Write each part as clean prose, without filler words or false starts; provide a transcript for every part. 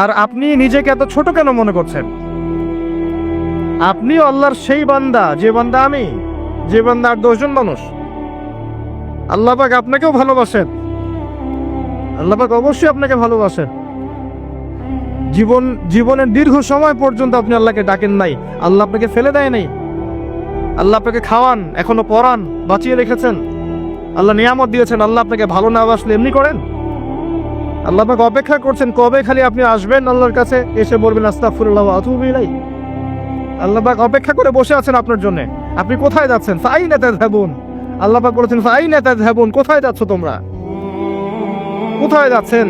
আর আপনি নিজেকে এত ছোট কেন মনে করছেন? আপনিও আল্লাহর সেই বান্দা, যে বান্দা আমি, যে বান্দা আর 10 জন মানুষ। আল্লাহ পাক আপনাকেও ভালোবাসেন, আল্লাহ পাক অবশ্যই আপনাকে ভালোবাসেন। জীবনের দীর্ঘ সময় পর্যন্ত আপনি আল্লাহকে ডাকেন নাই, আল্লাহ আপনাকে ফেলে দেয় নাই। আল্লাহ আপনাকে খাওয়ান, এখনো পরান, বাঁচিয়ে রেখেছেন, আল্লাহ নিয়ামত দিয়েছেন। আল্লাহ আপনাকে ভালো না বাসলে এমনি করেন? আল্লাহ পাক অপেক্ষা করছেন কবে খালি আপনি আসবেন আল্লাহর কাছে, এসে বলবেন আস্তাগফিরুল্লাহ ওয়া আতুবু ইলাইহি। আল্লাহ পাক অপেক্ষা করে বসে আছেন আপনার জন্য। আপনি কোথায় যাচ্ছেন? ফাআইনা তাযহাবুন। আল্লাহ পাক বলেছেন ফাআইনা তাযহাবুন, কোথায় যাচ্ছ তোমরা? কোথায় যাচ্ছেন?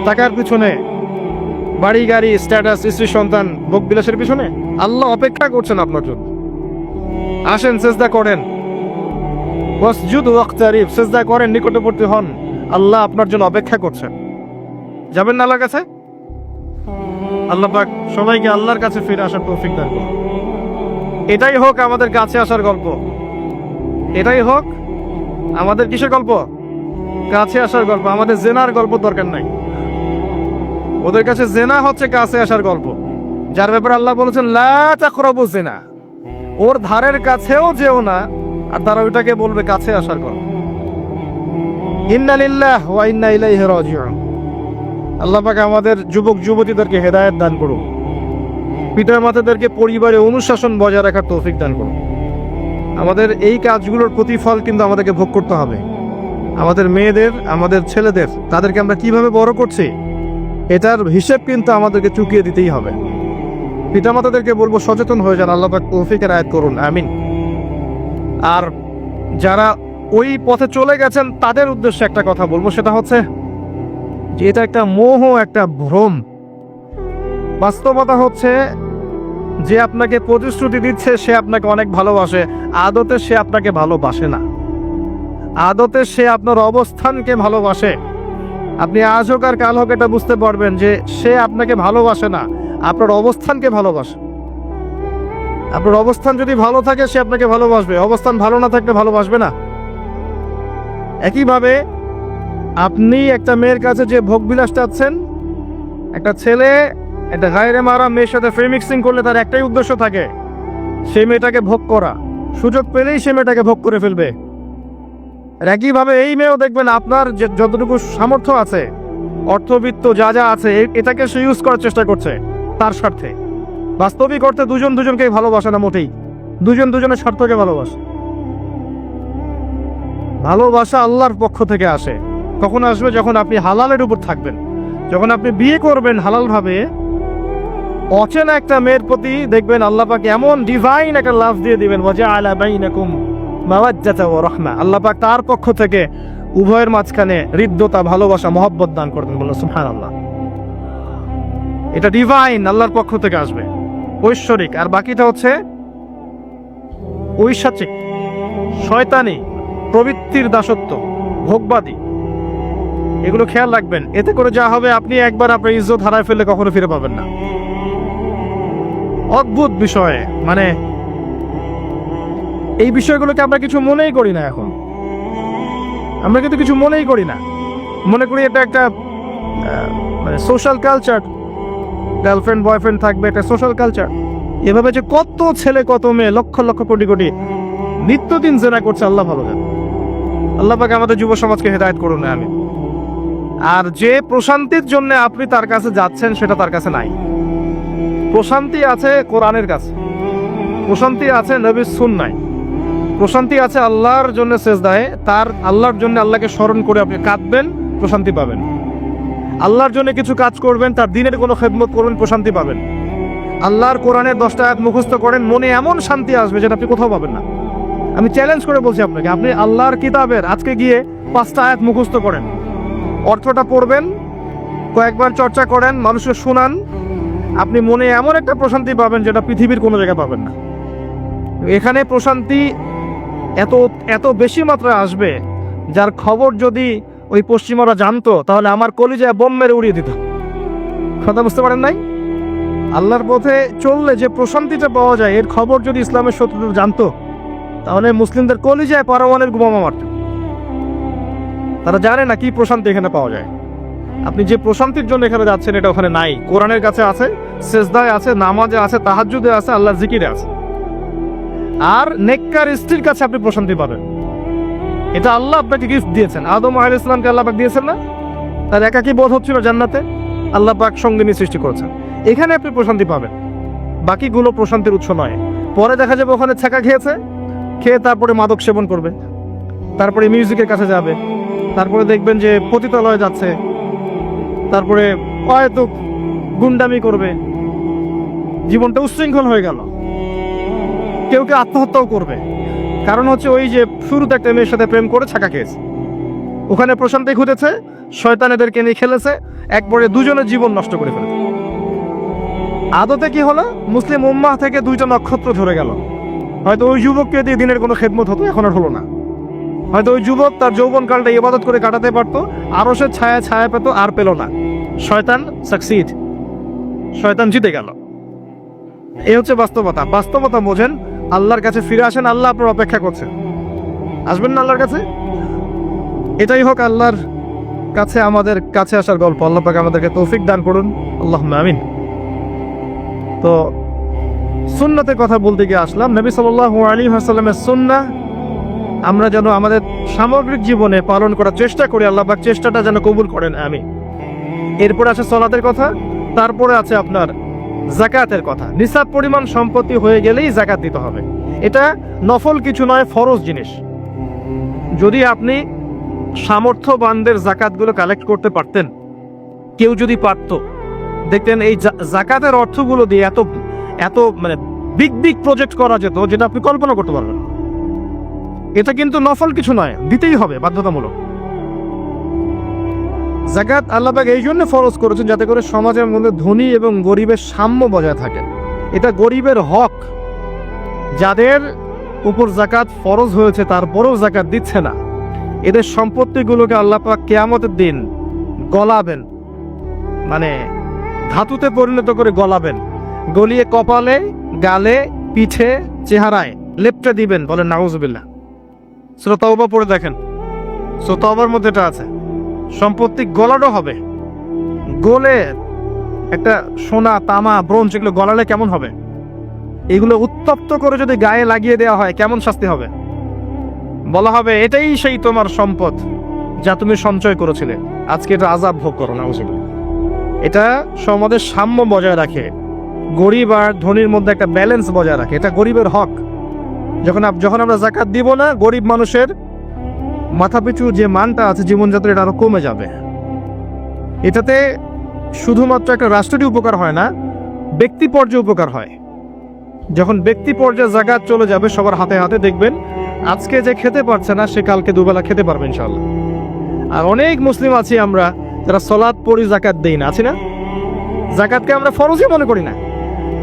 টাকার পিছনে, বাড়ি গাড়ি, স্ট্যাটাস, স্ত্রী সন্তান, ভোগ বিলাসের পিছনে? আল্লাহ অপেক্ষা করছেন আপনার জন্য। আসেন, সিজদা করেন, ওয়াসজুদু ওয়াকতারিব, সিজদা করেন, নিকটবর্তী হন। আল্লাহ আপনার জন্য অপেক্ষা করছেন। যাবেন না আল্লাহর কাছে? আল্লাহ পাক সবাইকে আল্লাহর কাছে ফিরে আসার তৌফিক দান করুন। এটাই হোক আমাদের কাছে আসার গল্প, এটাই হোক আমাদের কিসের গল্প? কাছে আসার গল্প। আমাদের জেনার গল্প দরকার নাই। ওদের কাছে জেনা হচ্ছে কাছে আসার গল্প, যার ব্যাপারে আল্লাহ বলেছেন লা তাকরাবু জিনা, ওর ধারের কাছেও যেও না, আর তারা ওইটাকে বলবে কাছে আসার গল্প। ইন্না লিল্লাহি ওয়া ইন্না ইলাইহি রাজিউন। আল্লাহ পাক আমাদের যুবক যুবতীদেরকে হেদায়েত দান করুন, পিতা মাতাদেরকে পরিবারে অনুশাসন বজায় রাখার তৌফিক দান করুন। আমাদের এই কাজগুলোর প্রতিফল কিন্তু আমাদেরকে ভোগ করতে হবে। আমাদের মেয়েদের, আমাদের ছেলেদের, তাদেরকে আমরা কিভাবে বড় করছি এটার হিসেব কিন্তু আমাদেরকে চুকিয়ে দিতেই হবে। পিতামাতাদেরকে বলবো সচেতন হয়ে যান। আল্লাহ পাক তৌফিকের আয়াত করুন, আমিন। আর যারা ওই পথে চলে গেছেন তাদের উদ্দেশ্যে একটা কথা বলবো, সেটা হচ্ছে যে এটা একটা মোহ, একটা ভ্রম। বাস্তবতা হচ্ছে যে আপনাকে প্রতিশ্রুতি দিচ্ছে সে আপনাকে অনেক ভালোবাসে, আদতে সে আপনাকে ভালোবাসে না। আদতে সে আপনার অবস্থানকে ভালোবাসে। আপনি আজ হোক আর কাল হোক এটা বুঝতে পারবেন যে সে আপনাকে ভালোবাসে না, আপনার অবস্থানকে ভালোবাসে। আপনার অবস্থান যদি ভালো থাকে সে আপনাকে ভালোবাসবে, অবস্থান ভালো না থাকলে ভালোবাসবে না। একইভাবে আপনি একটা মেয়ের কাছে যে ভোগবিলাস চাচ্ছেন, একটা ছেলে একটা গায়রে মারা মেয়ের সাথে ফ্রি মিক্সিং করলে তার একটাই উদ্দেশ্য থাকে, সেই মেয়েটাকে ভোগ করা। সুযোগ পেলেই সে মেয়েটাকে ভোগ করে ফেলবে। আর একইভাবে এই মেয়েও দেখবেন আপনার যে যতটুকু সামর্থ্য আছে, অর্থবিত্ত যা যা আছে, এটাকে সে ইউজ করার চেষ্টা করছে তার স্বার্থে। বাস্তবিক অর্থে দুজন দুজনকেই ভালোবাসে না মোটেই, দুজন দুজনের স্বার্থকে ভালোবাসে। ভালোবাসা আল্লাহর পক্ষ থেকে আসে। কখন আসবে? যখন আপনি হালালের উপর থাকবেন, যখন আপনি বিয়ে করবেন হালালভাবে। অচেনা একটা মেয়ের প্রতি দেখবেন আল্লাহ পাক এমন ডিভাইন একটা লাভ দিয়ে দিবেন, ওয়াজআলা বাইনাকুম মাওয়াজ্জাতা ওয়া রাহমা। আল্লাহ পাক তার পক্ষ থেকে উভয়ের মাঝখানে হৃদ্যতা, ভালোবাসা, মহব্বত দান করবেন। বলুন সুবহানাল্লাহ। এটা ডিভাইন, আল্লাহর পক্ষ থেকে আসবে, ঐশ্বরিক। আর বাকিটা হচ্ছে ঐশাচিক, শয়তানি, প্রবৃত্তির দাসত্ব, ভোগবাদী। এগুলো খেয়াল রাখবেন। এতে করে যা হবে, আপনি একবার আপনার ইজ্জত হারায় ফেললে কখনো ফিরে পাবেন না। অদ্ভুত বিষয়, মানে এই বিষয়গুলোকে আমরা কিছু মনেই করি না। এখন আমরা কিন্তু কিছু মনেই করি না, মনে করি এটা একটা মানে সোশ্যাল কালচার। গার্লফ্রেন্ড বয়ফ্রেন্ড থাকবে, একটা সোশ্যাল কালচার। এভাবে যে কত ছেলে কত মেয়ে, লক্ষ লক্ষ কোটি কোটি নিত্যদিন জেনা করছে, আল্লাহ ভালো জানে। আল্লাহ পাক আমাদের যুব সমাজকে হেদায়েত করুন, আমিন। আর যে প্রশান্তির জন্য আপনি তার কাছে যাচ্ছেন সেটা তার কাছে নাই। প্রশান্তি আছে কোরআনের কাছে, প্রশান্তি আছে নবীর সুন্নাহয়, প্রশান্তি আছে আল্লাহর জন্য সেজদায়। তার আল্লাহর জন্য আল্লাহকে স্মরণ করে আপনি কাঁদবেন, প্রশান্তি পাবেন। আল্লাহর জন্য কিছু কাজ করবেন, তার দিনের কোনো খেদমত করবেন, প্রশান্তি পাবেন। আল্লাহর কোরআনের 10টা আয়াত মুখস্থ করেন, মনে এমন শান্তি আসবে যেটা আপনি কোথাও পাবেন না। আমি চ্যালেঞ্জ করে বলছি আপনাকে, আপনি আল্লাহর কিতাবের আজকে গিয়ে 5টা আয়াত মুখস্থ করেন, অর্থটা পড়বেন, কয়েকবার চর্চা করেন, মানুষকে শোনান, আপনি মনে এমন একটা প্রশান্তি পাবেন যেটা পৃথিবীর কোনো জায়গায় পাবেন না। এখানে প্রশান্তি এত এত বেশি মাত্রায় আসবে, যার খবর যদি ওই পশ্চিমারা জানতো তাহলে আমার কলিজায় বোম মেরে উড়িয়ে দিত। কথা বুঝতে পারেন নাই? আল্লাহর পথে চললে যে প্রশান্তিটা পাওয়া যায়, এর খবর যদি ইসলামের শত্রুরা জানতো তাহলে মুসলিমদের কলিজায় পারমাণবিক বোমা মারত। তারা জানে না কি প্রশান্তি এখানে পাওয়া যায়। আপনি যে প্রশান্তির জন্য এখানে যাচ্ছেন এটা ওখানে নাই। কোরআনের কাছে আছে, সেজদায় আছে, নামাজে আছে, তাহাজ্জুদে আছে, আল্লাহর জিকিরে আছে। আর নেককার স্ত্রীর কাছে আপনি প্রশান্তি পাবেন। এটা আল্লাহ আপনাকে গিফট দিয়েছেন। আদম আলাইহিস সালামকে আল্লাহ পাক দিয়েছেন না? তার একাকী বোধ হচ্ছিল জান্নাতে, আল্লাহ পাক সঙ্গিনী সৃষ্টি করেছেন। এখানে আপনি প্রশান্তি পাবেন, বাকিগুলো প্রশান্তির উৎস নয়। পরে দেখা যাবে ওখানে ছ্যাঁকা খেয়েছে, খেয়ে তারপরে মাদক সেবন করবে, তারপরে মিউজিকের কাছে যাবে, তারপরে দেখবেন যে পতিতালয়ে যাচ্ছে, তারপরে হয়তো গুন্ডামি করবে, জীবনটা উচ্ছৃঙ্খল হয়ে গেল। কেউ কেউ আত্মহত্যাও করবে, কারণ হচ্ছে ওই যে শুরুতে একটা মেয়ের সাথে প্রেম করে ছ্যাঁকা খেয়েছে, ওখানে প্রশান্তি খুঁজেছে, শয়তান এদেরকে নিয়ে খেলেছে, একবারে দুজনের জীবন নষ্ট করে ফেলেছে। আদতে কি হলো, মুসলিম উম্মাহ থেকে 2টা নক্ষত্র ধরে গেল। হয়তো ওই যুবককে দিয়ে দিনের কোনো খেদমত হতো, এখন আর হলো না। হয়তো ওই যুবক তার যৌবনকালটা ইবাদত করে কাটাতে পারতো, আরো সে ছায়া পেত, আর পেল না। শয়তান সাকসিড, শয়তান জিতে গেল। এই হচ্ছে বাস্তবতা। বাস্তবতা বোঝেন, আল্লাহর কাছে ফিরে আসেন, আল্লাহ আপনার অপেক্ষা করছেন। আসবেন না আল্লাহর কাছে? এটাই হোক আল্লাহর কাছে আমাদের কাছে আসার গল্প। আল্লাহ পাক আমাদেরকে তৌফিক দান করুন, আল্লাহুম্মা আমিন। তো সুন্নাতের কথা বলতে গিয়ে আসলাম। নবী সাল্লাল্লাহু আলাইহি ওয়াসাল্লামের সুন্নাহ আমরা যেন আমাদের সামগ্রিক জীবনে পালন করার চেষ্টা করি, আল্লাহ পাক চেষ্টাটা যেন কবুল করেন, আমিন। এরপরে আছে সালাতের কথা, তারপরে আছে আপনার যাকাতের কথা। নিসাব পরিমাণ সম্পত্তি হয়ে গেলেই যাকাত দিতে হবে। এটা নফল কিছু নয়, ফরজ জিনিস। যদি আপনি সামর্থ্যবানদের যাকাতগুলো কালেক্ট করতে পারতেন, কেউ যদি পারত, দেখতেন এই যাকাতের অর্থগুলো দিয়ে এত এত মানে বিগ বিগ প্রজেক্ট করা যেত, যেটা আপনি কল্পনা করতে পারবেন। এটা কিন্তু নফল কিছু নয়, দিতেই হবে, বাধ্যতামূলক। যাকাত আল্লাহ পাক এই জন্য ফরজ করেছেন যাতে করে সমাজের মধ্যে ধনী এবং গরিবের সাম্য বজায় থাকে। এটা গরিবের হক। যাদের উপর যাকাত ফরজ হয়েছে তারপরেও যাকাত দিচ্ছে না, এদের সম্পত্তিগুলোকে আল্লাহ পাক কিয়ামতের দিন গলাবেন, মানে ধাতুতে পরিণত করে গলাবেন, গলিয়ে কপালে, গালে, পিঠে, চেহারায় লেপটে দিবেন। বলেন নাউজুবিল্লাহ। সূরা তাওবা পড়ে দেখেন, সূরা তাওবার মধ্যে এটা আছে। সম্পত্তি গলানো হবে, গলে একটা সোনা, তামা, ব্রোঞ্জ এগুলো গলালে কেমন হবে? এগুলো উত্তপ্ত করে যদি গায়ে লাগিয়ে দেওয়া হয় কেমন শাস্তি হবে? বলা হবে এটাই সেই তোমার সম্পদ যা তুমি সঞ্চয় করেছিলে, আজকে এটা আযাব ভোগ করো। নাউজুবিল্লাহ। এটা সমাজের সাম্য বজায় রাখে, গরিব আর ধনীর মধ্যে একটা ব্যালেন্স বজায় রাখে। এটা গরিবের হক। যখন আমরা যাকাত দিব না, গরিব মানুষের মাথাপিছু যে মানটা আছে জীবনযাত্রা, এটা আরো কমে যাবে। এটাতে শুধুমাত্র একটা রাষ্ট্রেরই উপকার হয় না, ব্যক্তি পর্যায়ে উপকার হয়। যখন ব্যক্তি পর্যায়ে যাকাত চলে যাবে সবার হাতে হাতে, দেখবেন আজকে যে খেতে পারছে না সে কালকে দুবেলা খেতে পারবে ইনশাআল্লাহ। আর অনেক মুসলিম আছি আমরা যারা সালাত পড়ি, যাকাত দেই না, আছি না? যাকাতকে আমরা ফরজই মনে করি না।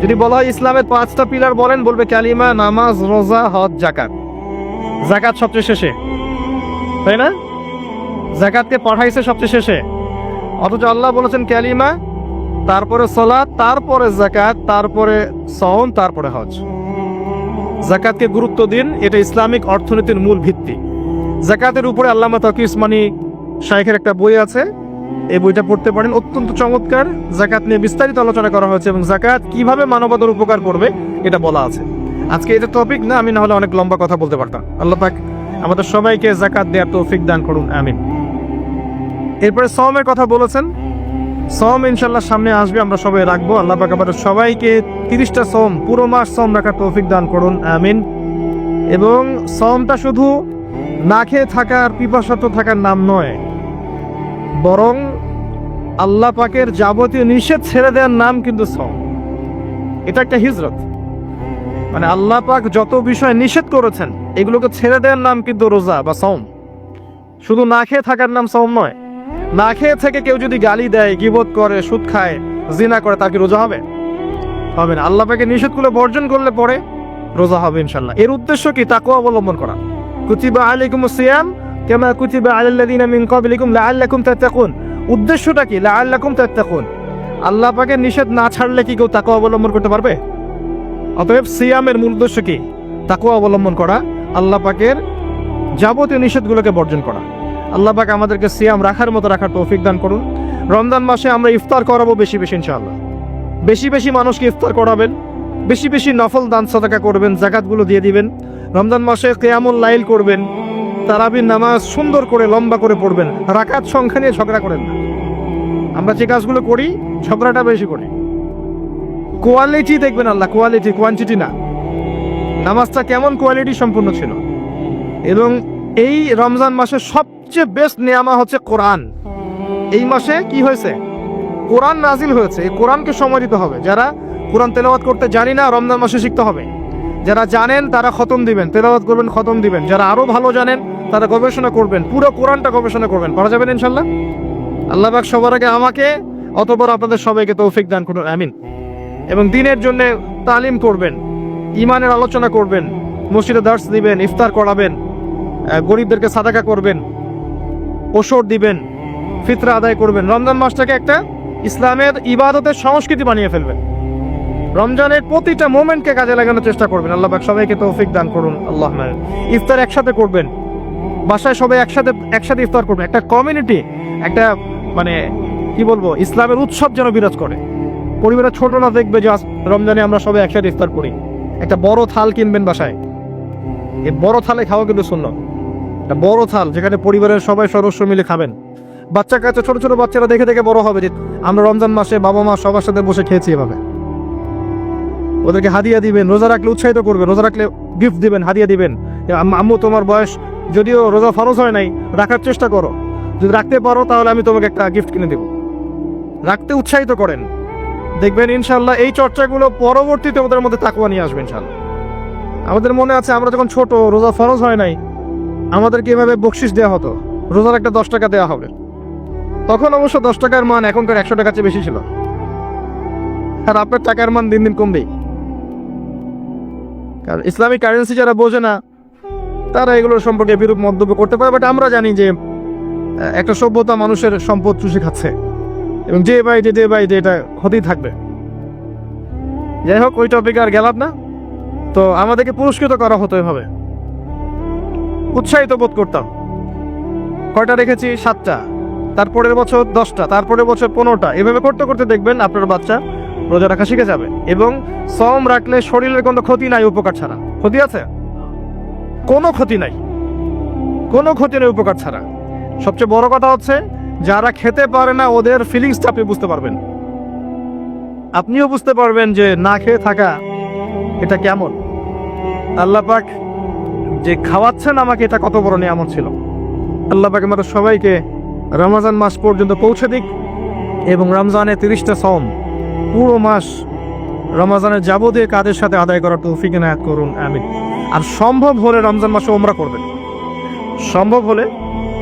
যদি বলা হয় ইসলামের 5টা পিলার বলেন, বলবে কালিমা, নামাজ, রোজা, হজ, যাকাত। যাকাত সবচেয়ে শেষে, তাই না? যাকাতকে পাঠাইছে সবচেয়ে শেষে, অথচ আল্লাহ বলেছেন কালিমা, তারপরে সালাত, তারপরে যাকাত, তারপরে সাওম, তারপরে হজ। যাকাতকে গুরুত্ব দিন, এটা ইসলামিক অর্থনীতির মূল ভিত্তি। যাকাতের উপরে আল্লামা তাকি উসমানী শাইখের একটা বই আছে, এই বইটা পড়তে পারেন, অত্যন্ত চমৎকার। যাকাত নিয়ে বিস্তারিত আলোচনা করা হয়েছে এবং যাকাত কিভাবে মানবতার উপকার করবে এটা বলা আছে। আজকে এটা টপিক না, আমি না হলে অনেক লম্বা কথা বলতে পারতাম। আল্লাহ পাক আমাদের সবাইকে যাকাত দেওয়ার তৌফিক দান করুন, আমিন। এরপরে সাওমের কথা বলেছেন। সাওম ইনশাআল্লাহ সামনে আসবে, আমরা সবাই রাখবো। আল্লাহ পাক আমাদের সবাইকে 30টা সাওম, পুরো মাস সাওম রাখার তৌফিক দান করুন, আমিন। এবং সাওমটা শুধু না খেয়ে থাকার, পিপাসার্ত থাকার নাম নয়, বরং আল্লাহ পাকের যাবতীয় নিষেধ ছেড়ে দেওয়ার নাম কিন্তু সাওম। এটা একটা হিজরত। মানে আল্লাহ পাক যত বিষয় নিষেধ করেছেন এগুলোকে ছেড়ে দেওয়ার নাম কিন্তু রোজা বা সাওম। শুধু না খেয়ে থাকার নাম সাওম নয়। না খেয়ে থেকে কেউ যদি গালি দেয়, গীবত করে, সুদ খায়, জিনা করে, তার কি রোজা হবে? হবে না। আল্লাহ পাকের নিষেধগুলো বর্জন করলে পরে রোজা হবে ইনশাআল্লাহ। এর উদ্দেশ্য কি? তাকওয়া অবলম্বন করা। কুতিবা আলাইকুমুস সিয়াম কামা কুতিবা আলাল লাযিনা মিন ক্বাবলিকুম লাআল্লাকুম তাত্তাকুন। উদ্দেশ্যটা কি? লাআল্লাকুম তাত্তাকুন। আল্লাহ পাকের নিষেধ না ছাড়লে কি কেউ তাকওয়া অবলম্বন করতে পারবে? অতএব সিয়ামের মূল উদ্দেশ্য কি? তাকওয়া অবলম্বন করা, আল্লাহ পাকের যাবতীয় নিষেধগুলোকে বর্জন করা। আল্লাহ পাক আমাদেরকে সিয়াম রাখার মতো রাখার তৌফিক দান করুন। রমজান মাসে আমরা ইফতার করাবো বেশি বেশি ইনশাআল্লাহ। বেশি বেশি মানুষকে ইফতার করাবেন, বেশি বেশি নফল দান সাদাকা করবেন, যাকাতগুলো দিয়ে দিবেন। রমজান মাসে কিয়ামুল লাইল করবেন, তারাবির নামাজ সুন্দর করে লম্বা করে পড়বেন। রাকাত সংখ্যা নিয়ে ঝগড়া করেন না। আমরা যে কাজগুলো করি ঝগড়াটা বেশি করি। কোয়ালিটি দেখবেন আল্লাহ, কোয়ালিটি, কোয়ান্টিটি না। নামাজটা কেমন কোয়ালিটি সম্পূর্ণ ছিল। এবং এই রমজান মাসের সবচেয়ে বেস্ট নিয়ামা হচ্ছে কোরআন। এই মাসে কি হয়েছে? কোরআন নাজিল হয়েছে। এই কোরআনকে সময় দিতে হবে। যারা কোরআন তেলাওয়াত করতে জানি না, রমজান মাসে শিখতে হবে। যারা জানেন তারা খতম দিবেন, তেলাওয়াত করবেন, খতম দিবেন। যারা আরো ভালো জানেন তারা গবেষণা করবেন, পুরো কোরআনটা গবেষণা করবেন। পারা যাবেন ইনশাল্লাহ। আল্লাহ পাক সবার আগে আমাকে, অতঃপর আপনাদের সবাইকে তৌফিক দান করুন, আমিন। এবং দ্বীনের জন্য তালিম করবেন, ঈমানের আলোচনা করবেন, মসজিদে দার্স দিবেন, ইফতার করাবেন, গরিবদেরকে সাদাকা করবেন, ওষুধ দিবেন, ফিতরা আদায় করবেন। রমজান মাসটাকে একটা ইসলামের ইবাদতের সংস্কৃতি বানিয়ে ফেলবেন। রমজানের প্রতিটা মোমেন্টকে কাজে লাগানোর চেষ্টা করবেন। আল্লাহ পাক সবাইকে তৌফিক দান করুন, আল্লাহ। ইফতার একসাথে করবেন, বাসায় সবাই একসাথে ইফতার করবেন। একটা কমিউনিটি, একটা মানে কি বলবো, ইসলামের উৎসব যেন বিরাজ করে। পরিবারের ছোট না দেখবে যে রমজানে আমরা সবাই একসাথে ইফতার করি। একটা বড় থাল কিনবেন বাসায়, এই বড় থালে খাওয়া কিন্তু সুন্নাত। একটা বড় থাল যেখানে পরিবারের সবাই সদস্য মিলে খাবেন। বাচ্চা কাচ্চা, ছোট ছোট বাচ্চারা দেখে দেখে বড় হবে যে আমরা রমজান মাসে বাবা মা সবার সাথে বসে খেয়েছি। এভাবে ওদেরকে হাদিয়া দিবেন। রোজা রাখলে উৎসাহিত করবেন, রোজা রাখলে গিফট দিবেন, হাদিয়া দিবেন। আম্মু, তোমার বয়স যদিও রোজা ফরজ হয় নাই, রাখার চেষ্টা করো। যদি রাখতে পারো তাহলে আমি তোমাকে একটা গিফট কিনে দেব। রাখতে উৎসাহিত করেন, দেখবেন ইনশাল্লাহ এই চর্চাগুলো পরবর্তীতে ওদের মধ্যে তাকওয়া নিয়ে আসবে ইনশাল্লাহ। আমাদের মনে আছে আমরা যখন ছোট, রোজা ফরজ হয় নাই, আমাদেরকে এভাবে বকশিস দেওয়া হতো, রোজার একটা 10 টাকা দেওয়া হবে। তখন অবশ্য 10 টাকার মান এখনকার 100 টাকার চেয়ে বেশি ছিল। আর আপনার টাকার মান দিন দিন কমবেই। কারণ ইসলামিক কারেন্সি যারা বোঝে না তারা এগুলোর সম্পর্কে বিরূপ মন্তব্য করতে পারে। বাট আমরা জানি যে একটা সভ্যতা মানুষের সম্পদ চুষে খাচ্ছে, এবং যে বাই যে এটা হতেই থাকবে। যাই হোক, ওই টপিকে আর গেলাম না। তো আমাদেরকে পুরস্কৃত করা হতো এভাবে, উৎসাহিত বোধ করতাম। কয়টা রেখেছি? 7টা, তারপরের বছর 10টা, তারপরের বছর 15টা। এভাবে করতে করতে দেখবেন আপনার বাচ্চা রোজা রাখা শিখে যাবে। এবং সওম রাখলে শরীরের কোনো ক্ষতি নাই, উপকার ছাড়া। ক্ষতি আছে? কোনো ক্ষতি নাই, কোনো ক্ষতি নেই উপকার ছাড়া। সবচেয়ে বড় কথা হচ্ছে যারা খেতে পারে না ওদের ফিলিংসটা আপনি বুঝতে পারবেন। আপনিও বুঝতে পারবেন যে না খেয়ে থাকা এটা কেমন। আল্লাহ পাক যে খাওয়াচ্ছেন আমাকে, এটা কত বড় নিয়ামত ছিল। আল্লাহ পাক আমাদের সবাইকে রমজান মাস পর্যন্ত পৌঁছে দিক, এবং রমজানের 30টা সওম পুরো মাস রমজানের যাবতীয় কাজের সাথে আদায় করার তৌফিক এনায়েত করুন, আমিন। আর সম্ভব হলে রমজান মাসে ওমরা করবেন। সম্ভব হলে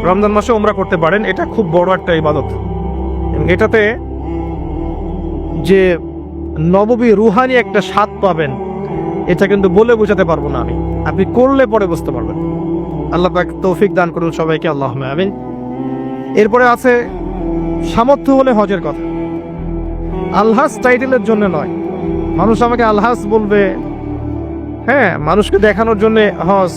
রমজান মাসে ওমরা করতে পারেন। এটা খুব বড় একটা ইবাদত, এবং এটাতে যে নববী রুহানি একটা স্বাদ পাবেন, এটা কিন্তু বলে বোঝাতে পারবো না আমি। আপনি করলে পরে বুঝতে পারবেন। আল্লাহ পাক তৌফিক দান করুন সবাইকে, আল্লাহুম্মা আমিন। এরপরে আছে সামর্থ্য হলে হজের কথা। আলহাজ টাইটেলের জন্য নয়। মানুষ আমাকে আলহাজ বলবে, হ্যাঁ, মানুষকে দেখানোর জন্য হজ,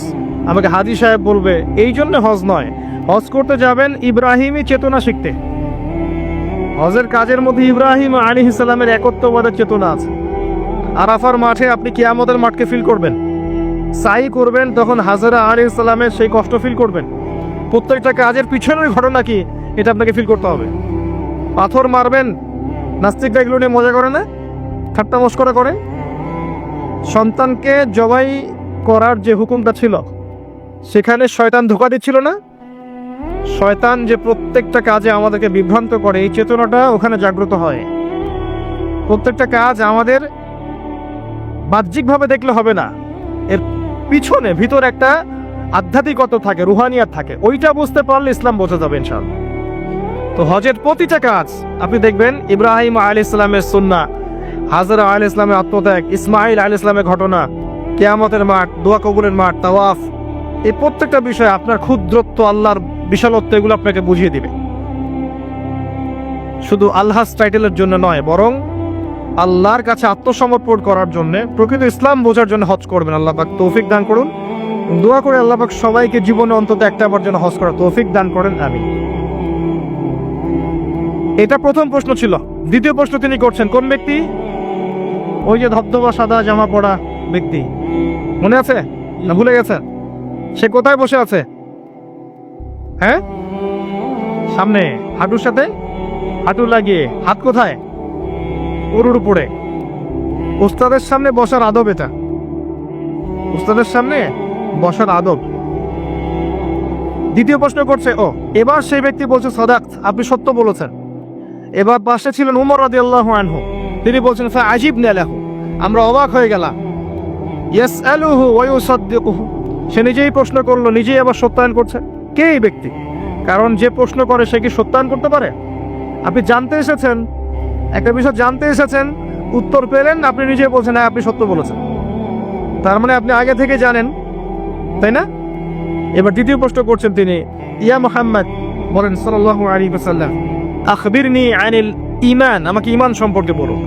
আমাকে হাজী সাহেব বলবে, এই জন্য হজ নয়। হজ করতে যাবেন ইব্রাহিমী চেতনা শিখতে। হজের কাজের মধ্যে ইব্রাহিম আলাইহিস সালামের একত্ববাদের চেতনা আছে। আরাফার মাঠে আপনি কিয়ামতের মাঠকে ফিল করবেন। সাই করবেন, তখন হাজরা আলাইহিস সালামের সেই কষ্ট ফিল করবেন। প্রত্যেকটা কাজের পিছনের ঘটনা কি, এটা আপনাকে ফিল করতে হবে। পাথর মারবেন, নাস্তিকরা এগুলো নিয়ে মজা করে না, ঠাট্টা মশকরা করে। সন্তানকে জবাই করার যে হুকুমটা ছিল, সেখানে শয়তান ধোঁকা দিচ্ছিল না? শয়তান যে প্রত্যেকটা কাজে আমাদেরকে বিভ্রান্ত করে, এই চেতনাটা ওখানে জাগ্রত হয়। প্রত্যেকটা কাজ আমাদের বাহ্যিকভাবে দেখলে হবে না, এর পিছনে ভিতর একটা আধ্যাত্মিকতা থাকে, রুহানিয়াত থাকে। ওইটা বুঝতে পারলে ইসলাম বোঝা যাবে ইনশাআল্লাহ। তো হজের প্রতিটা কাজ আপনি দেখবেন ইব্রাহিম আলাইহিস সালামের সুন্নাহ, হাজরা আলাইহিস সালামের আত্মত্যাগ, ইসমাইল আলাইহিস সালামের ঘটনা, কিয়ামতের মাঠ, দোয়া কবুলের মাঠ, তাওয়াফ, এই প্রত্যেকটা বিষয় আপনার ক্ষুদ্রত্ব, আল্লাহর বিশালত্ব, এগুলো আপনাকে বুঝিয়ে দিবে। শুধু আলহাজ টাইটেলের জন্য নয়, বরং আল্লাহর কাছে আত্মসমর্পণ করার জন্য, প্রকৃত ইসলাম বোঝার জন্য হজ করবেন। আল্লাহ পাক তৌফিক দান করুন। দোয়া করে আল্লাহ পাক সবাইকে জীবনে অন্তত একটা বার যেন হজ করার তৌফিক দান করেন, আমিন। এটা প্রথম প্রশ্ন ছিল। দ্বিতীয় প্রশ্ন তিনি করছেন, কোন ব্যক্তি? ওই যে ধবধবা সাদা জামা পরা ব্যক্তি, মনে আছে না ভুলে গেছেন? সে কোথায় বসে আছে? হ্যাঁ, সামনে হাঁটুর সাথে হাঁটু লাগিয়ে। হাত কোথায়? উরুর উপরে। উস্তাদের সামনে বসার আদব এটা, উস্তাদের সামনে বসার আদব। দ্বিতীয় প্রশ্ন করছে, ও এবার সেই ব্যক্তি বলছে সাদাক, আপনি সত্য বলেছেন। এবার পাশে ছিলেন উমর রাদিয়াল্লাহু আনহু, তিনি বলছেন ফাআজিবনা লাহু, আমরা অবাক হয়ে গেলাম। ইয়াসআলুহু ওয়া ইউসাদ্দিকুহু, সে নিজেই প্রশ্ন করলো, নিজেই আবার সত্যায়ন করছে। কে এই ব্যক্তি? কারণ যে প্রশ্ন করে সে কি সত্যায়ন করতে পারে? আপনি জানতে এসেছেন, একটা বিষয় জানতে এসেছেন, উত্তর পেলেন, আপনি নিজে বলছেন হ্যাঁ আপনি সত্য বলেছেন, তার মানে আপনি আগে থেকে জানেন, তাই না? এবার দ্বিতীয় প্রশ্ন করছেন তিনি, ইয়া মুহাম্মদ, বলেন সাল্লাল্লাহু আলাইহি ওয়াসাল্লাম, আখবিরনি আনিল ঈমান, আমাকে ঈমান সম্পর্কে বলুন।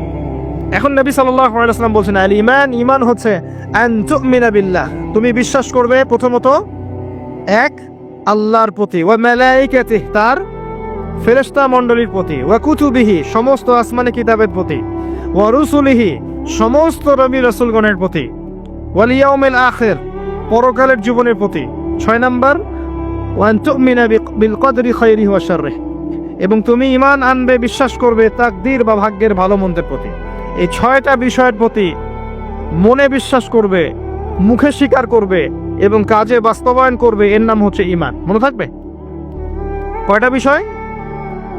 এখন নবী সাল্লাল্লাহু আলাইহি ওয়াসাল্লাম বলছেন আল ঈমান, ঈমান হচ্ছে আন তুমিনা বিল্লাহ, তুমি বিশ্বাস করবে প্রথমত এক আল্লাহর প্রতি, ওয়া মালাইকাতিহি, তার ফেরেশতা মণ্ডলীর প্রতি, ওয়া কুতুবিহি, সমস্ত আসমানি কিতাবের প্রতি, ওয়া রুসুলিহি, সমস্ত নবী রাসূলগণের প্রতি, ওয়াল ইয়াউমিল আখির, পরকালের জীবনের প্রতি। 6 নাম্বার, ওয়া আন তুমিনা বিল কদরি খাইরিহি ওয়া শাররিহি, এবং তুমি ঈমান আনবে, বিশ্বাস করবে তাকদীর বা ভাগ্যের ভালো মন্দের প্রতি। এই 6টা বিষয়ের প্রতি মনে বিশ্বাস করবে, মুখে স্বীকার করবে এবং কাজে বাস্তবায়ন করবে, এর নাম হচ্ছে ঈমান। মনে থাকবে? কয়টা বিষয়?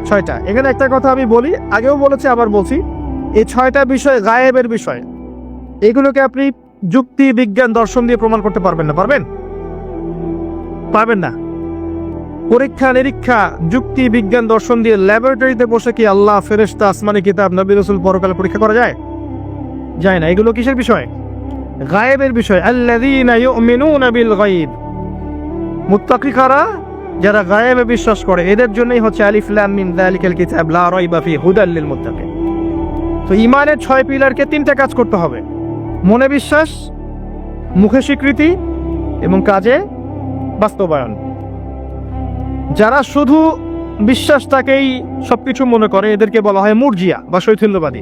6টা। এখানে একটা কথা আমি বলি, আগেও বলেছি আবার বলছি, এই 6টা বিষয় গায়েবের বিষয়। এগুলোকে আপনি যুক্তি, বিজ্ঞান, দর্শন দিয়ে প্রমাণ করতে পারবেন না। পারবেন? পারবেন না। পরীক্ষা নিরীক্ষা, যুক্তি, বিজ্ঞান, দর্শন দিয়ে ল্যাবরেটরিতে বসে কি আল্লাহ, ফেরেশতা, আসমানি কিতাব, নবী রাসূল, পরকালে পরীক্ষা করা যায়? যায় না। এগুলো কিসের বিষয়? গায়েবের বিষয়। আল্লাযীনা ইউমিনুনা বিল গায়ব, মুত্তাকি কারা? যারা গায়েবে বিশ্বাস করে, এদের জন্যই হচ্ছে আলিফ লাম মিম যালিকাল কিতাব লা রাইবা ফি হুদাল লিল মুত্তাকিন। তো ঈমানের 6 পিলারকে 3টা কাজ করতে হবে: মনে বিশ্বাস, মুখে স্বীকৃতি এবং কাজে বাস্তবায়ন। যারা শুধু বিশ্বাসটাকেই সবকিছু মনে করে, এদেরকে বলা হয় মুরজিয়া বা শৈথিল্যবাদী।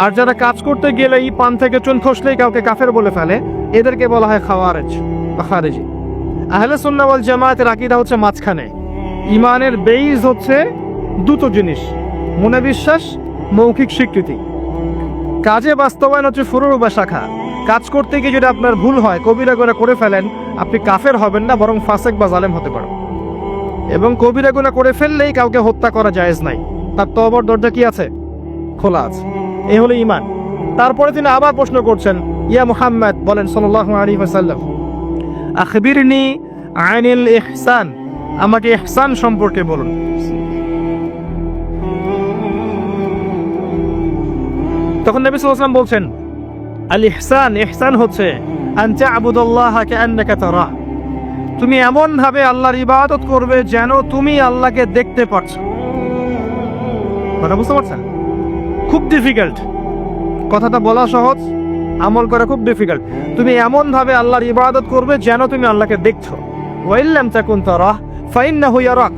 আর যারা কাজ করতে গেলেই পান থেকে চুন খসলেই কাউকে কাফের বলে ফেলে, এদেরকে বলা হয় খাওয়ারেজ বা খারেজি। আহলে সুন্নাহ ওয়াল জামায়াতের আকীদা হচ্ছে মাঝখানে। ঈমানের বেইজ হচ্ছে দুটো জিনিস: মনে বিশ্বাস, মৌখিক স্বীকৃতি। কাজে বাস্তবায়ন হচ্ছে ফুরুর বা শাখা। কাজ করতে গিয়ে যদি আপনার ভুল হয়, কবিরা গুনাহ করে ফেলেন, আপনি কাফের হবেন না, বরং ফাসেক বা জালেম হতে পারেন। এবং কবিরা গুনাহ করে ফেললেই কাউকে হত্যা করা জায়েজ নাই, তার তওবার দরজা কি আছে? খোলা আছে। এই হলো ঈমান। তারপরে তিনি আবার প্রশ্ন করছেন, ইয়া মুহাম্মদ, বলেন সাল্লাল্লাহু আলাইহি ওয়াসাল্লাম, আখবিরনি আনিল ইহসান, আমাকে ইহসান সম্পর্কে বলুন। তখন নবী সাল্লাল্লাহু আলাইহি ওয়াসাল্লাম বলছেন, আল ইহসান, ইহসান হচ্ছে আন তা'বুদাল্লাহা কাআন্নাকা তারাহ, তুমি এমন ভাবে আল্লাহর ইবাদত করবে যেন তুমি আল্লাহকে দেখতে পাচ্ছো। কথা বুঝতে পারছেন? খুব ডিফিকাল্ট। কথাটা বলা সহজ, আমল করা খুব ডিফিকাল্ট। তুমি এমন ভাবে আল্লাহর ইবাদত করবে যেন তুমি আল্লাহকে দেখছো। ওয়া ইল্লাম তাকুন তারাহ ফাইন্নাহু ইয়ারাক,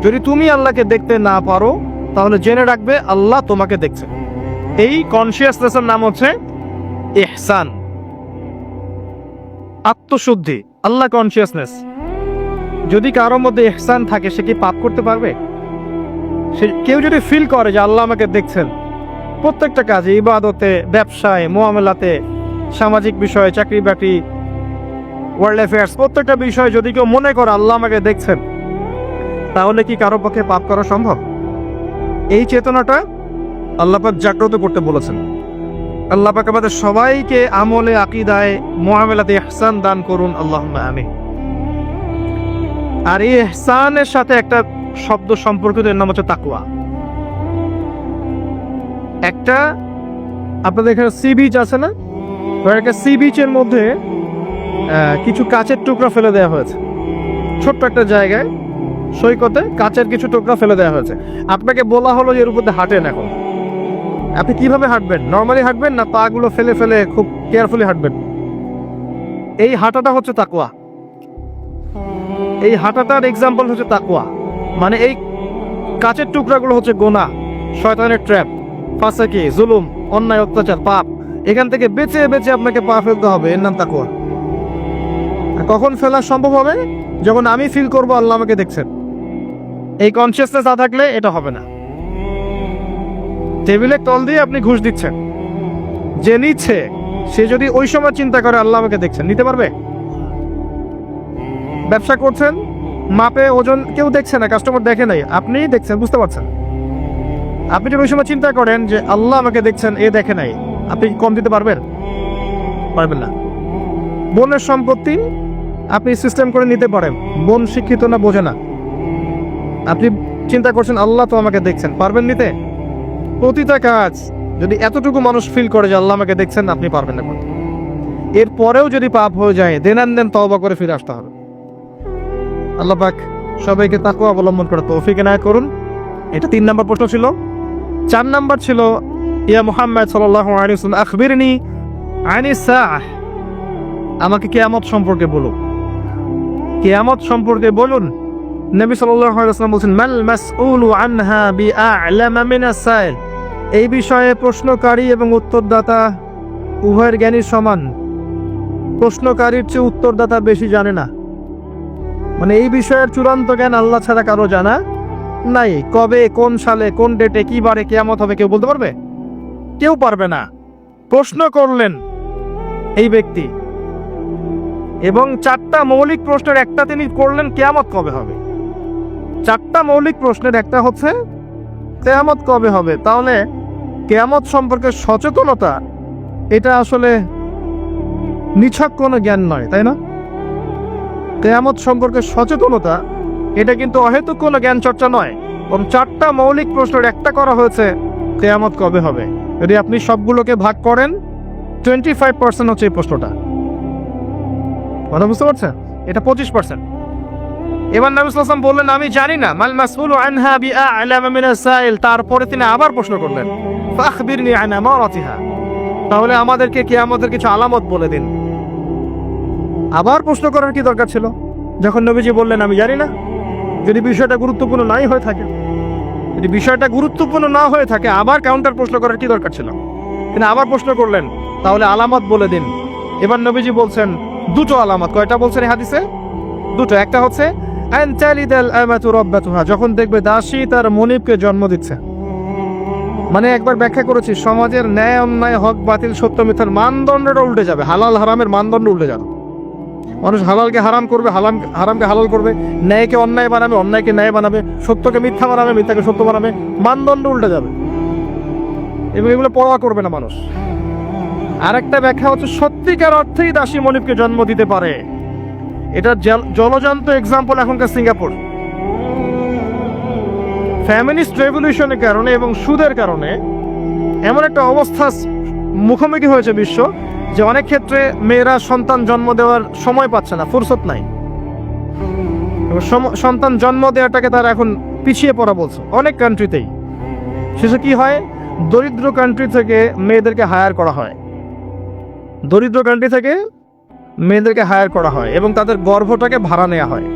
যদি তুমি আল্লাহকে দেখতে না পারো তাহলে জেনে রাখবে আল্লাহ তোমাকে দেখছে। এই কনসিয়াসনেসের নাম হচ্ছে ইহসান, আত্মশুদ্ধি, আল্লাহ কনসিয়াসনেস। যদি কারোর মধ্যে ইহসান থাকে, সে কি পাপ করতে পারবে? সে কেউ যদি ফিল করে যে আল্লাহ আমাকে দেখছেন, প্রত্যেকটা কাজে, ইবাদতে, ব্যবসায়, মুআমালাতে, সামাজিক বিষয়ে, চাকরি বাকরি, ওয়ার্ল্ড অ্যাফেয়ার্স, প্রত্যেকটা বিষয়ে যদি কেউ মনে করে আল্লাহ আমাকে দেখছেন, তাহলে কি কারো পক্ষে পাপ করা সম্ভব? এই চেতনাটা আল্লাহ পাক জাগ্রত করতে বলেছেন। আল্লাহ পাক আমাদের সবাইকে আমলে, আকীদায়, মুআমালাতে ইহসান দান করুন, আল্লাহুম্মা আমিন। আর এই ইহসানের সাথে একটা শব্দ সম্পর্কিত, এর নাম হচ্ছে তাকওয়া। একটা আপনাদের এখানে সি বিচ আছে না, একটা সি বিচের মধ্যে কিছু কাচের টুকরা ফেলে দেওয়া হয়েছে। ছোট্ট একটা জায়গায় সৈকতে কাচের কিছু টুকরা ফেলে দেওয়া হয়েছে। আপনাকে বলা হলো যে এর উপর দিয়ে হাঁটেন। এখন আপনি কিভাবে হাঁটবেন? নর্মালি হাঁটবেন না পা গুলো ফেলে ফেলে খুব কেয়ারফুলি হাঁটবেন? এই হাঁটাটা হচ্ছে তাকওয়া। এই হাঁটাটার এক্সাম্পল হচ্ছে তাকওয়া। মানে এই কাচের টুকরাগুলো হচ্ছে গোনাহ, শয়তানের ট্র্যাপ, ফাসেকি, জুলুম, অন্যায়, অত্যাচার, পাপ। এখান থেকে বেঁচে বেঁচে আপনাকে পা ফেলতে হবে, এর নাম তাকওয়া। কখন ফেলা সম্ভব হবে? যখন আমি ফিল করব আল্লাহ আমাকে দেখছেন। এই কনসিয়াসনেস না থাকলে এটা হবে না। টেবিলের তল দিয়ে আপনি ঘুষ দিচ্ছেন, যে নিচ্ছে সে যদি ওই সময় চিন্তা করে আল্লাহ আমাকে দেখছেন, নিতে পারবে? ব্যবসা করছেন, মাপে ওজন কেউ দেখছে না, কাস্টমার দেখে নাই, আপনি দেখছেন, বুঝতে পারছেন। আপনি যদি ওই সময় চিন্তা করেন যে আল্লাহ আমাকে দেখছেন, এ দেখে নাই, আপনি কম দিতে পারবেন? পারবেন না। বোনের সম্পত্তি আপনি সিস্টেম করে নিতে পারেন, বোন শিক্ষিত না, বোঝে না, আপনি চিন্তা করছেন আল্লাহ তো আমাকে দেখছেন, পারবেন নিতে? প্রতিটা কাজ যদি এতটুকু মানুষ ফিল করে যে আল্লাহ আমাকে দেখছেন, আপনি পারবেন না করতে। এরপরেও যদি পাপ হয়ে যায়, দেন তওবা করে ফিরে আসতে হবে। আল্লাহ পাক সবাইকে তাকওয়া অবলম্বন করে তৌফিক এনায়েত করুন। এটা 3 নম্বর প্রশ্ন ছিল। 4 নম্বর ছিল, ইয়া মুহাম্মদ সাল্লাল্লাহু আলাইহি ওয়াসাল্লাম আখবিরনি আনিস সাআহ, আমাকে কিয়ামত সম্পর্কে বলুন, কিয়ামত সম্পর্কে বলুন। নবী সাল্লাল্লাহু আলাইহি ওয়াসাল্লাম বলেন, মাল মাসউলু আনহা বিআ'লামা মিনাস সাইল, এই বিষয়ে প্রশ্নকারী এবং উত্তরদাতা উভয়ের জ্ঞানী সমান। প্রশ্নকারীর চেয়ে উত্তরদাতা বেশি জানে না। মানে এই বিষয়ের চূড়ান্ত জ্ঞান আল্লাহ ছাড়া কারো জানা নাই। কবে, কোন সালে, কোন ডেটে, কি বারে কিয়ামত হবে কেউ বলতে পারবে? কেউ পারবে না। প্রশ্ন করলেন এই ব্যক্তি, এবং 4টা মৌলিক প্রশ্নের একটা তিনি করলেন, কিয়ামত কবে হবে। 4টা মৌলিক প্রশ্নের একটা হচ্ছে কিয়ামত কবে হবে। তাহলে কিয়ামত সম্পর্কে সচেতনতা, এটা আসলে নিছক কোনো জ্ঞান নয়, তাই না? কিয়ামত সম্পর্কে সচেতনতা এটা কিন্তু অহেতুক কোনো জ্ঞান চর্চা নয়। এবং 4টা মৌলিক প্রশ্নের একটা করা হয়েছে, কিয়ামত কবে হবে। যদি আপনি সবগুলোকে ভাগ করেন, 25% হচ্ছে এই প্রশ্নটা। কথা বুঝতে পারছেন? এটা 25%। এবার নবী সাল্লাল্লাহু আলাইহি ওয়াসাল্লাম বললেন, আমি জানি না। মাল মাসউলু আনহা বিআ'লামা মিনাস সাইল, তারপরে তিনি আবার প্রশ্ন করলেন, ফাখবিরনি আন আমারাতিহা, তাহলে আমাদেরকে কিয়ামতের কিছু আলামত বলে দিন। আবার প্রশ্ন করার কি দরকার ছিল, যখন নবীজি বললেন আমি জানি না? যদি বিষয়টা গুরুত্বপূর্ণ নাই হয়ে থাকে, যদি বিষয়টা গুরুত্বপূর্ণ না হয়ে থাকে, আবার কাউন্টার প্রশ্ন করার কি দরকার ছিল? তিনি আবার প্রশ্ন করলেন, তাহলে আলামত বলে দিন। এবার নবীজি বলছেন 2টো আলামত। কয়টা বলছেন এই হাদিসে? 2টো। একটা হচ্ছে আন তালিদাল আমাতু রাব্বাতুহা, যখন দেখবে দাসী তার মনিবকে জন্ম দিচ্ছে। মানে একবার ব্যাখ্যা করেছি, সমাজের ন্যায় অন্যায়, হক বাতিল, সত্য মিথ্যার মানদণ্ডটা উল্টে যাবে, হালাল হারামের মানদণ্ড উল্টে যাবে। মানুষ হালালকে হারাম করবে, হারামকে হালাল করবে, ন্যায়কে অন্যায় বানাবে, অন্যায়কে ন্যায় বানাবে, সত্যকে মিথ্যা বানাবে, মিথ্যাকে সত্য বানাবে, মানদণ্ড উল্টে যাবে এবং এগুলো পরোয়া করবে না মানুষ। আর একটা ব্যাখ্যা হচ্ছে সত্যিকার অর্থেই দাসী মনিবকে জন্ম দিতে পারে। এটা জলজান্ত এক্সাম্পল এখনকার সিঙ্গাপুর। ফ্যামিলিস্ট রেভলিউশনের কারণে এবং সুদের কারণে এমন একটা অবস্থা মুখোমুখি হয়েছে বিশ্ব, যে অনেক ক্ষেত্রে মেয়েরা সন্তান জন্ম দেওয়ার সময় পাচ্ছে না, ফুরসত নাই। সন্তান জন্ম দেওয়াটাকে তারা এখন পিছিয়ে পড়া বলছে অনেক কান্ট্রিতেই। শেষে কি হয়, দরিদ্র কান্ট্রি থেকে মেয়েদেরকে হায়ার করা হয়, দরিদ্র কান্ট্রি থেকে মেয়েদেরকে হায়ার করা হয় এবং তাদের গর্ভটাকে ভাড়া নেওয়া হয়।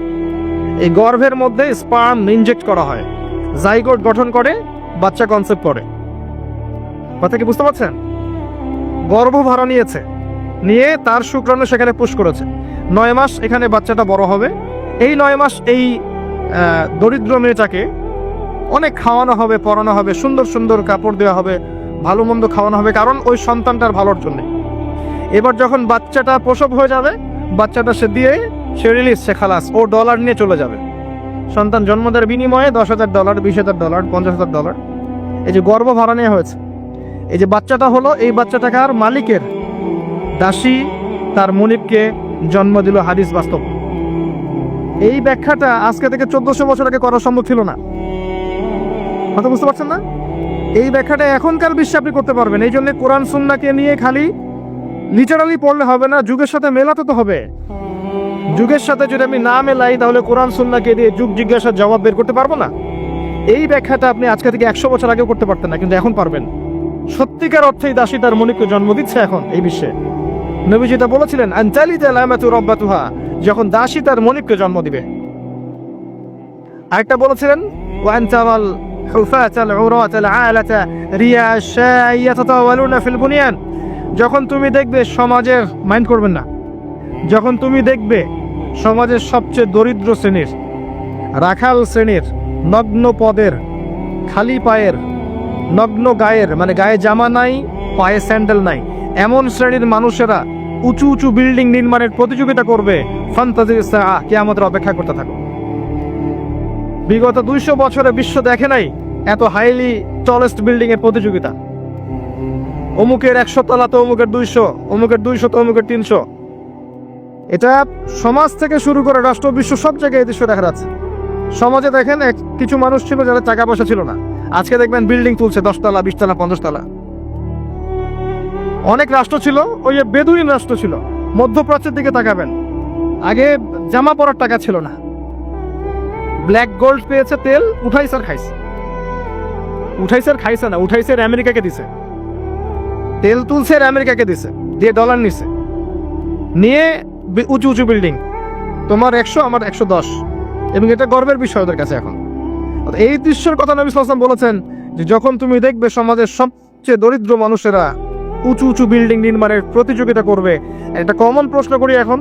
এই গর্ভের মধ্যে স্পার্ম ইনজেক্ট করা হয়, জাইগোট গঠন করে, বাচ্চা কনসেপ্ট করে। কথা কি বুঝতে পারছেন? গর্ভ ভাড়া নিয়েছে, নিয়ে তার শুক্রাণু সেখানে পুশ করেছে। 9 মাস এখানে বাচ্চাটা বড় হবে। এই 9 মাস এই দরিদ্র মেয়েটাকে অনেক খাওয়ানো হবে, পড়ানো হবে, সুন্দর সুন্দর কাপড় দেওয়া হবে, ভালো মন্দ খাওয়ানো হবে, কারণ ওই সন্তানটার ভালোর জন্য। এবার যখন বাচ্চাটা প্রসব হয়ে যাবে, বাচ্চাটা সে রিলিজ, সে খালাস, ও ডলার নিয়ে চলে যাবে। সন্তান জন্ম দেওয়ার বিনিময়ে $10,000, $20,000, $50,000, এই যে গর্ভ ভাড়া নেওয়া হয়েছে। এই যে বাচ্চাটা হলো, এই বাচ্চাটাকে আর মালিকের, দাসী তার মনিবকে জন্ম দিল। হাদিস বাস্তব। এই ব্যাখ্যাটা আজকে থেকে 1400 বছর আগে করা সম্ভব ছিল না। কথা বুঝতে পারছেন না? এই ব্যাখ্যাটা এখনকার বিশ্বে আপনি করতে পারবেন। এই জন্য কোরআন সুন্নাহকে নিয়ে খালি লিটারালি পড়লে হবে না, যুগের সাথে মেলাতে তো হবে। যুগের সাথে যদি আমি না মেলাই, তাহলে কোরআন সুন্নাহকে দিয়ে যুগ জিজ্ঞাসার জবাব বের করতে পারবো না। এই ব্যাখ্যাটা আপনি আজকে থেকে 100 বছর আগেও করতে পারতেন না, কিন্তু এখন পারবেন। সত্যিকার অর্থেই দাসী তার মনিবকে জন্ম দিচ্ছে এখন এই বিশ্বে। নবীজি তা বলেছিলেন আনতালিদাল আমাতু রাব্বাতুহা, যখন দাসী তার মনিবকে জন্ম দিবে। আরেকটা বলেছিলেন ওয়া আনতারাল হুফাতাল উরাতাল আলাতা রিয়া আশ-শাই ইয়াতাতাওয়ালুনা ফিল বুনিয়ান, যখন তুমি দেখবে সমাজের, মাইন্ড করবেন না, যখন তুমি দেখবে সমাজের সবচেয়ে দরিদ্র শ্রেণীর, রাখাল শ্রেণীর, নগ্ন পদের, খালি পায়ের, নগ্ন গায়ের, মানে গায়ে জামা নাই, পায়ে স্যান্ডেল নাই, এমন শ্রেণীর মানুষেরা উঁচু উঁচু বিল্ডিং নির্মাণের প্রতিযোগিতা করবে, ফান্তাজির সাআ, কিয়ামতের অপেক্ষা করতে থাকো। বিগত 200 বছরে বিশ্ব দেখে নাই এত হাইলি টলেস্ট বিল্ডিং এর প্রতিযোগিতা। অমুকের 100 তলা তো অমুকের 200, অমুকের 200 তো অমুকের 300। এটা সমাজ থেকে শুরু করে রাষ্ট্র, বিশ্ব সব জায়গায় এই দৃশ্য দেখা যাচ্ছে। সমাজে দেখেন কিছু মানুষ ছিল যারা টাকা পয়সা ছিল না, আজকে দেখবেন বিল্ডিং তুলছে 10 তলা, 20 তলা, 50 তলা। অনেক রাষ্ট্র ছিল, ওই যে বেদুইন রাষ্ট্র ছিল, মধ্যপ্রাচ্যের দিকে তাকাবেন, আগে জামা পরার টাকা ছিল না, ব্ল্যাক গোল্ড পেয়েছে, তেল উঠাইছে আর খাইছে, উঠাইছে আর খাইছে না, উঠাইছে আর আমেরিকাকে দিছে, তেল তুলছে আর আমেরিকাকে দিছে, দিয়ে ডলার নিছে, নিয়ে উঁচু উঁচু বিল্ডিং, তোমার 100 আমার 110, এবং এটা গর্বের বিষয় ওদের কাছে এখন। এই দৃশ্যের কথা নবী সাল্লাল্লাহু আলাইহি ওয়াসাল্লাম বলেছেন যে যখন তুমি দেখবে সমাজের সবচেয়ে দরিদ্র মানুষেরা উঁচু উঁচু বিল্ডিং নির্মাণের প্রতিযোগিতা করবে, একটা কমন প্রশ্ন করি এখন,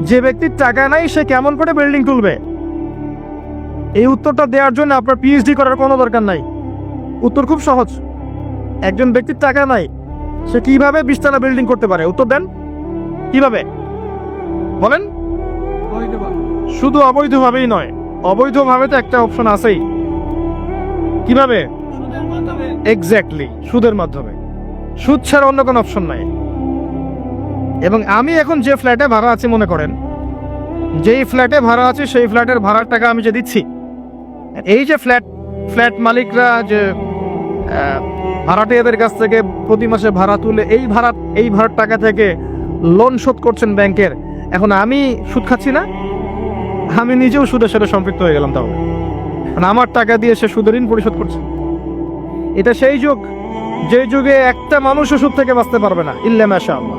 যে ব্যক্তির টাকা নাই সে কেমন করে বিল্ডিং তুলবে? এই উত্তরটা দেওয়ার জন্য আপনার পিএইচডি করার কোনো দরকার নাই, উত্তর খুব সহজ। একজন ব্যক্তির টাকা নাই, সে কিভাবে 20 তলা বিল্ডিং করতে পারে? উত্তর দেন, কিভাবে বলেন? শুধু অবৈধভাবেই নয়, অবৈধভাবে তো একটা অপশন আছেই। কিভাবে? এক্স্যাক্টলি, সুদের মাধ্যমে। সুদ ছাড়া অন্য কোনো অপশন নাই। এবং আমি এখন যে ফ্ল্যাটে ভাড়া আছি, মনে করেন যেই ফ্ল্যাটে ভাড়া আছে সেই ফ্ল্যাটের ভাড়ার টাকা আমি যে দিচ্ছি, এই যে ফ্ল্যাট মালিকরা যে ভাড়াটিয়াদের কাছ থেকে প্রতি মাসে ভাড়া তুলে এই ভাড়ার টাকা থেকে লোন শোধ করছেন ব্যাংকের, এখন আমি সুদ খাচ্ছি না? আমি নিজেও সুদের সাথে সম্পৃক্ত হয়ে গেলাম। তাহলে আমার টাকা দিয়ে সে সুদের ঋণ পরিশোধ করছে। এটা সেই যুগ, যে যুগে একটা মানুষও সুদ থেকে বাঁচতে পারবে না, ইল্লা মাশাআল্লাহ।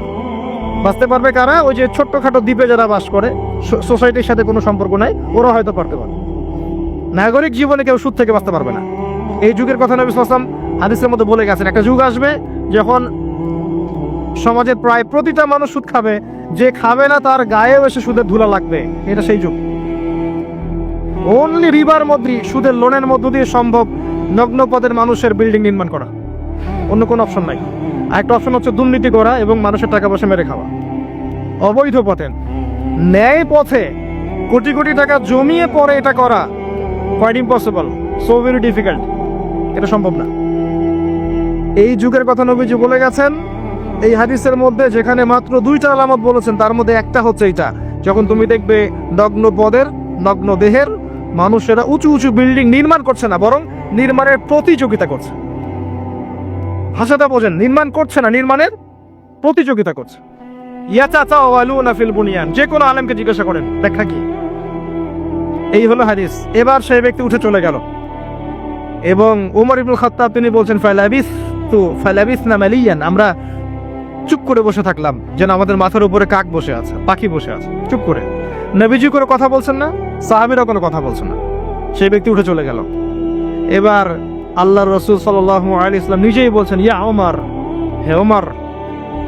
বাঁচতে পারবে কারা? ওই যে ছোট্টখাটো দ্বীপে যারা বাস করে, সোসাইটির সাথে কোনো সম্পর্ক নাই, ওরা হয়তো পারতে পারে। নাগরিক জীবনে কেউ সুদ থেকে বাঁচতে পারবে না। এই যুগের কথা নবী সাল্লাল্লাহু আলাইহি ওয়াসাল্লাম হাদিসের মধ্যে বলে গেছেন, একটা যুগ আসবে যখন সমাজের প্রায় প্রতিটা মানুষ সুদ খাবে, যে খাবে না তার গায়েও এসে সুদের ধুলা লাগবে। এটা সেই যুগ। অনলি রিবার মধ্যে, সুদের লোনের মধ্য দিয়ে সম্ভব নগ্ন পদের মানুষের বিল্ডিং নির্মাণ করা, অন্য কোনো অপশন নাই। আরেকটা অপশন হচ্ছে দুর্নীতি করা এবং মানুষের টাকা পয়সা মেরে খাওয়া। অবৈধ পথে, ন্যায় পথে কোটি কোটি টাকা জমিয়ে পরে এটা করা quite impossible, so very difficult. এটা সম্ভব না। এই যুগের কথা নবীজি বলে গেছেন এই হাদিসের মধ্যে, যেখানে মাত্র 2টা আলামত বলেছেন, তার মধ্যে একটা হচ্ছে এইটা, যখন তুমি দেখবে নগ্ন পদের, নগ্ন দেহের মানুষেরা উঁচু উঁচু বিল্ডিং নির্মাণ করছে না, বরং নির্মাণের প্রতিযোগিতা করছে। ভাষাটা বোঝেন, নির্মাণ করছে না, নির্মাণের প্রতিযোগিতা করছে। ইয়াতাতাওয়ালুনা ফিল বুনিয়ান, যে কোনো আলেমকে জিজ্ঞাসা করেন ব্যাখ্যা কি। এই হলো হাদিস। এবার সেই ব্যক্তি উঠে চলে গেল এবং ওমর ইবনুল খাত্তাব তিনি বলছেন ফালাবিসনা মালিয়ান, আমরা চুপ করে বসে থাকলাম, যেন আমাদের মাথার উপরে কাক বসে আছে, পাখি বসে আছে, চুপ করে। নবীজি কোনো কথা বলছেন না, সাহাবীরা কোনো কথা বলছেন না। সেই ব্যক্তি উঠে চলে গেল। এবার আল্লাহর রাসূল সাল্লাল্লাহু আলাইহি ওয়াসাল্লাম নিজেই বলছেন, ইয়া ওমর, হে ওমর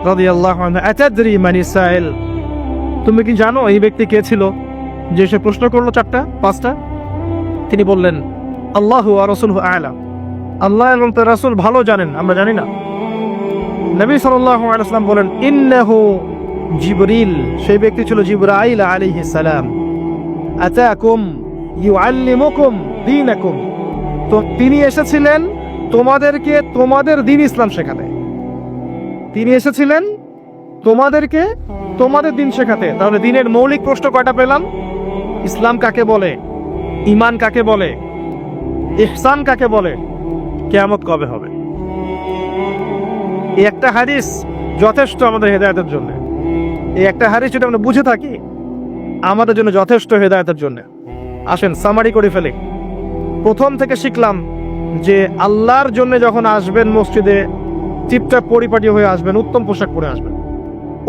রাদিয়াল্লাহু আনহু, আতাদরি মানি সাইল, তুমি কি জানো এই ব্যক্তি কে ছিল যে সে প্রশ্ন করলো 4টা 5টা? তিনি বললেন, আল্লাহু ওয়া রাসূলুহু আ'লাম, আল্লাহ এবং তার রাসূল ভালো জানেন, আমরা জানি না। নবী সাল্লাল্লাহু আলাইহি ওয়াসাল্লাম বলেন, ইন্নাহু জিবরিল, সেই ব্যক্তি ছিল জিবরাইল আলাইহিস সালাম, আতাকুম ইউআল্লিমুকুম দীনাকুম, তো তিনি এসেছিলেন তোমাদেরকে তোমাদের দ্বীন ইসলাম শেখাতে। তিনি এসেছিলেন তোমাদেরকে তোমাদের দ্বীন শেখাতে। তাহলে দ্বীনের মৌলিক প্রশ্ন কয়টা পেলাম? ইসলাম কাকে বলে, ঈমান কাকে বলে, ইহসান কাকে বলে, কিয়ামত কবে হবে। এই একটা হাদিস যথেষ্ট আমাদের হেদায়েতের জন্য। এই একটা হাদিস যদি আমরা বুঝে থাকি, আমাদের জন্য যথেষ্ট হেদায়েতের জন্য। আসেন সামারি করে ফেলি। প্রথম থেকে শিখলাম যে আল্লাহর জন্য যখন আসবেন মসজিদে, টিপটাপ পরিপাটি হয়ে আসবেন, উত্তম পোশাক পরে আসবেন।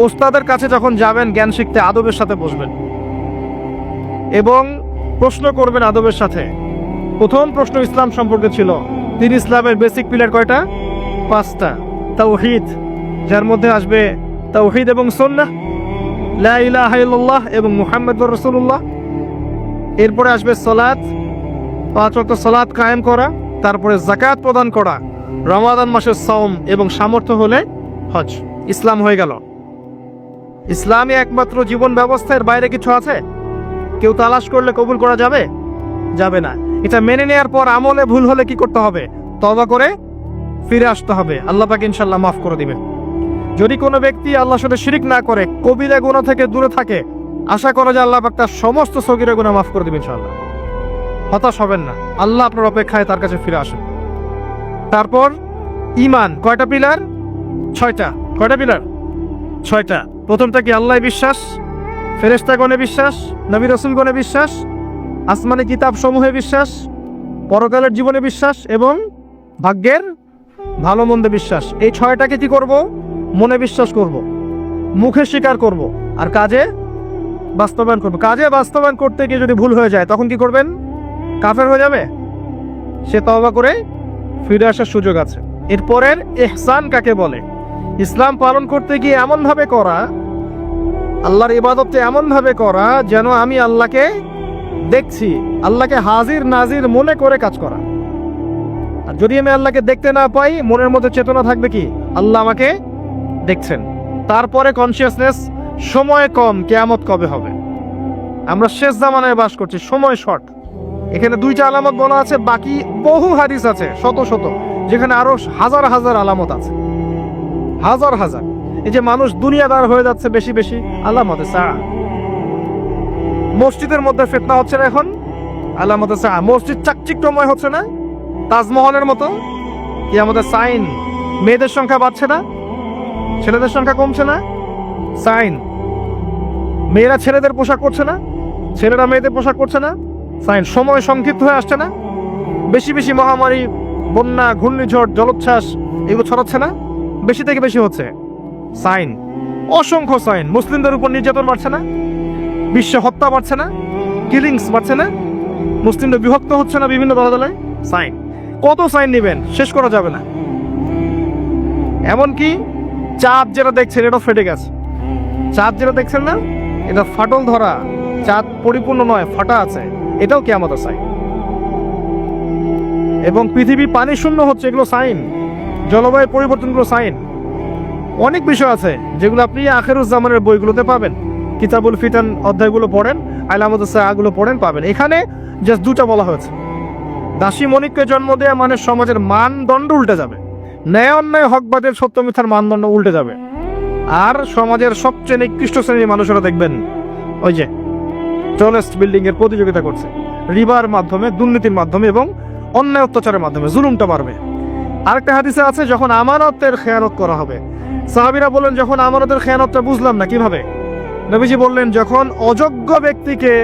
ওস্তাদের কাছে যখন যাবেন জ্ঞান শিখতে আদবের সাথে বসবেন এবং প্রশ্ন করবেন আদবের সাথে। প্রথম প্রশ্ন ইসলাম সম্পর্কে ছিল, তিনি ইসলামের বেসিক পিলার কয়টা? 5টা। তাওহীদ, যার মধ্যে আসবে তাওহীদ এবং সুন্নাহ, লা ইলাহা ইল্লাল্লাহ এবং মুহাম্মাদুর রাসূলুল্লাহ। এরপরে আসবে সালাত, 5 ওয়াক্ত সালাত কায়েম করা, তারপরে যাকাত প্রদান করা, রমাদান মাসের সাওম এবং সামর্থ্য হলে হজ। ইসলাম হয়ে গেল। ইসলামই একমাত্র জীবন ব্যবস্থা, এর বাইরে কিছু আছে? কেউ তালাশ করলে কবুল করা যাবে? যাবে না। এটা মেনে নেওয়ার পর আমলে ভুল হলে কি করতে হবে? তওবা করে ফিরে আসতে হবে। আল্লাহ পাক ইনশাআল্লাহ মাফ করে দিবেন। যদি কোনো ব্যক্তি আল্লাহর সাথে শিরিক না করে, কবিরা গুনাহ থেকে দূরে থাকে, আশা করা যায় আল্লাহ পাক তার সমস্ত সগীরা গুনাহ মাফ করে দিবেন ইনশাআল্লাহ। হতাশ হবেন না, আল্লাহ আপনার অপেক্ষায় তার কাছে ফিরে আসেন। তারপর ঈমান, কয়টা পিলার? 6টা। কয়টা পিলার? 6টা। প্রথমটা কি? আল্লাহ বিশ্বাস, ফেরেশতাগণে বিশ্বাস, নবী রাসূলগণে বিশ্বাস, আসমানি কিতাব সমূহে বিশ্বাস, পরকালের জীবনে বিশ্বাস এবং ভাগ্যের ভালো মন্দে বিশ্বাস। এই 6টাকে কি করব? মনে বিশ্বাস করব, মুখে স্বীকার করব, আর কাজে বাস্তবায়ন করব। কাজে বাস্তবায়ন করতে গিয়ে যদি ভুল হয়ে যায় তখন কি করবেন? কাফের হয়ে যাবে? সে তওবা করে ফিরে আসার সুযোগ আছে। এরপরের ইহসান কাকে বলে? ইসলাম পালন করতে গিয়ে এমনভাবে করা, আল্লাহর ইবাদতটা এমনভাবে করা যেন আমি আল্লাহকে দেখছি, আল্লাহকে হাজির নাজির মনে করে কাজ করা। আর যদি আমি আল্লাহকে দেখতে না পাই, মনের মধ্যে চেতনা থাকবে কি? আল্লাহ আমাকে দেখছেন। তারপরে কনসিয়াসনেস, সময় কম, কিয়ামত কবে হবে। আমরা শেষ জামানায় বাস করছি, সময় শর্ট। এখানে 2টা আলামত বলা আছে, বাকি বহু হাদিস আছে শত শত, যেখানে আরো হাজার হাজার আলামত আছে, হাজার হাজার। এই যে মানুষ দুনিয়াদার হয়ে যাচ্ছে বেশি বেশি, আলামতে সা। মসজিদের মধ্যে ফিতনা হচ্ছে না এখন, আলামতে সা। মসজিদ চাকচিক্যময় হচ্ছে না তাজমহলের মতো, কি আমাদের সাইন। মেয়েদের সংখ্যা বাড়ছে না, ছেলেদের সংখ্যা কমছে না, সাইন। মেয়েরা ছেলেদের পোশাক করছে না, ছেলেরা মেয়েদের পোশাক করছে না, সাইন। সময় সংক্ষিপ্ত হয়ে আসছে না, বেশি বেশি মহামারী, বন্যা, ঘূর্ণিঝড়, জলোচ্ছ্বাস এগুলো ছড়াচ্ছে না, বেশি থেকে বেশি হচ্ছে, সাইন। অসংখ্য সাইন। মুসলিমদের উপর নির্যাতন বাড়ছে না, বিশ্ব হত্যা বাড়ছে না, কিলিংস বাড়ছে না, মুসলিমদের বিভক্ত হচ্ছে না বিভিন্ন দলে দলে, সাইন। কত সাইন নেবেন, শেষ করা যাবে না। এমনকি চাঁদ যেটা দেখছেন এটা ফেটে গেছে। চাঁদ যেটা দেখছেন না, এটা ফাটল ধরা, চাঁদ পরিপূর্ণ নয়, ফাটা আছে, এটাও কিয়ামতের সাইন। এবং পৃথিবী পানি শূন্য হচ্ছে, এগুলো সাইন। জলবায়ু পরিবর্তনগুলো সাইন। অনেক বিষয় আছে যেগুলো আপনি আখিরুজ্জামানের বইগুলোতে পাবেন। কিতাবুল ফিতান অধ্যায়গুলো পড়েন, আলামতুস সাআগুলো পড়েন, পাবেন। এখানে জাস্ট 2টা বলা হয়েছে। দাসী মণিককে জন্ম দেয়া মানে সমাজের মানদণ্ড উল্টে যাবে, ন্যায় অন্যায় হকবাদের সত্য মিথ্যার মানদণ্ড উল্টে যাবে। আর সমাজের সবচেয়ে নিকৃষ্ট শ্রেণীর মানুষেরা দেখবেন ওই যে টলেস্ট বিল্ডিং এর প্রতিযোগিতা করছে, রিবার মাধ্যমে, দুর্নীতির মাধ্যমে এবং অন্যায় অত্যাচারের মাধ্যমে জুলুমটা বাড়বে। আরেকটা হাদিসে আছে, যখন আমানতের খেয়ানত করা হবে, সাহাবীরা বললেন যখন আমানতের খেয়ানতটা বুঝলাম না কিভাবে। নবীজি বললেন, যখন অযোগ্য ব্যক্তিকে,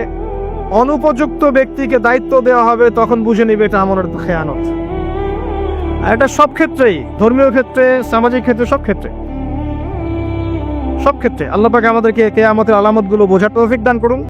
অনুপযুক্ত ব্যক্তিকে দায়িত্ব দেওয়া হবে তখন বুঝে নিবে এটা আমানতের খেয়ানত। আর এটা সব ক্ষেত্রেই, ধর্মীয় ক্ষেত্রে, সামাজিক ক্ষেত্রে, সব ক্ষেত্রে, সব ক্ষেত্রে। আল্লাহ পাক আমাদেরকে কিয়ামতের আলামতগুলো বোঝার তৌফিক দান করুন।